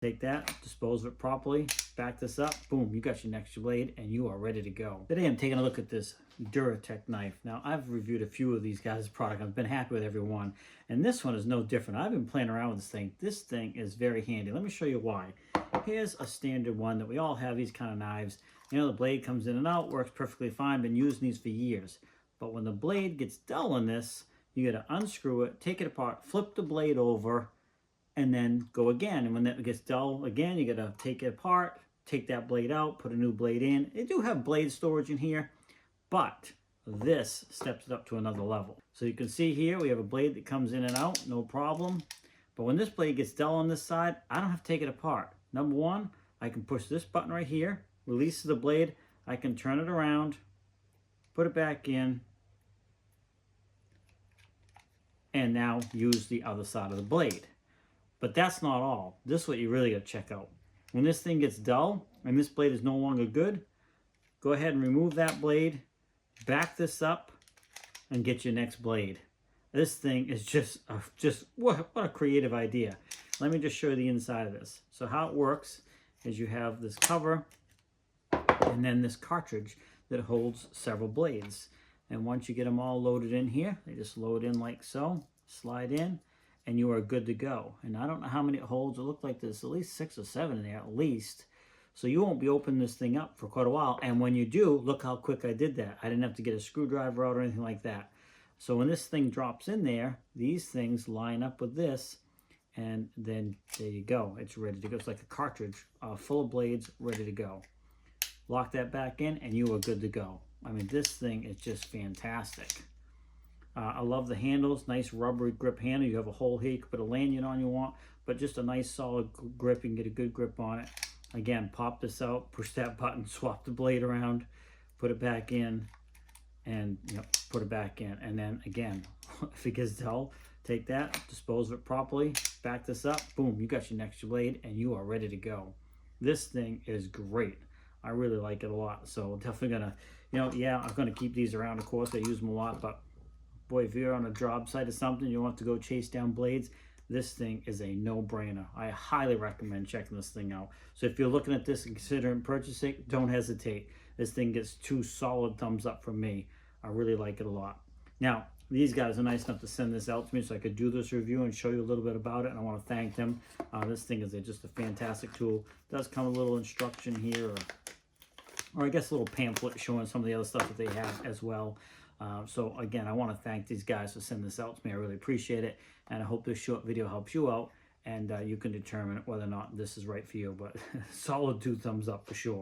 Take that, dispose of it properly, back this up, boom, you got your next blade and you are ready to go. Today I'm taking a look at this DURATECH knife. Now I've reviewed a few of these guys' product. I've been happy with every one. And this one is no different. I've been playing around with this thing. This thing is very handy. Let me show you why. Here's a standard one that we all have, these kind of knives. You know, the blade comes in and out, works perfectly fine, been using these for years. But when the blade gets dull in this, you gotta unscrew it, take it apart, flip the blade over, and then go again. And when that gets dull again, you gotta take it apart, take that blade out, put a new blade in. They do have blade storage in here, but this steps it up to another level. So you can see here, we have a blade that comes in and out, no problem. But when this blade gets dull on this side, I don't have to take it apart. Number one, I can push this button right here, releases the blade, I can turn it around, put it back in, and now use the other side of the blade. But that's not all. This is what you really got to check out. When this thing gets dull and this blade is no longer good, go ahead and remove that blade, back this up, and get your next blade. This thing is just what a creative idea. Let me just show you the inside of this. So how it works is you have this cover and then this cartridge that holds several blades. And once you get them all loaded in here, they just load in like so, slide in, and you are good to go. And I don't know how many it holds. It looks like there's at least 6 or 7 in there at least. So you won't be opening this thing up for quite a while. And when you do, look how quick I did that. I didn't have to get a screwdriver out or anything like that. So when this thing drops in there, these things line up with this, and then there you go. It's ready to go. It's like a cartridge full of blades, ready to go. Lock that back in, and you are good to go. I mean, this thing is just fantastic. I love the handles, nice rubbery grip handle. You have a hole here, you can put a lanyard on you want, but just a nice solid grip. You can get a good grip on it. Again, pop this out, push that button, swap the blade around, put it back in, and put it back in. And then again, if it gets dull, take that, dispose of it properly, back this up, boom, you got your next blade and you are ready to go. This thing is great. I really like it a lot. So definitely gonna, I'm gonna keep these around, of course. I use them a lot, but boy, if you're on a job site or something, you want to go chase down blades, this thing is a no-brainer. I highly recommend checking this thing out. So if you're looking at this and considering purchasing, don't hesitate. This thing gets 2 solid thumbs up from me. I really like it a lot. Now, these guys are nice enough to send this out to me so I could do this review and show you a little bit about it, and I want to thank them. This thing is just a fantastic tool. It does come a little instruction here, or I guess a little pamphlet showing some of the other stuff that they have as well. So again, I want to thank these guys for sending this out to me. I really appreciate it, and I hope this short video helps you out, and you can determine whether or not this is right for you. But solid 2 thumbs up for sure.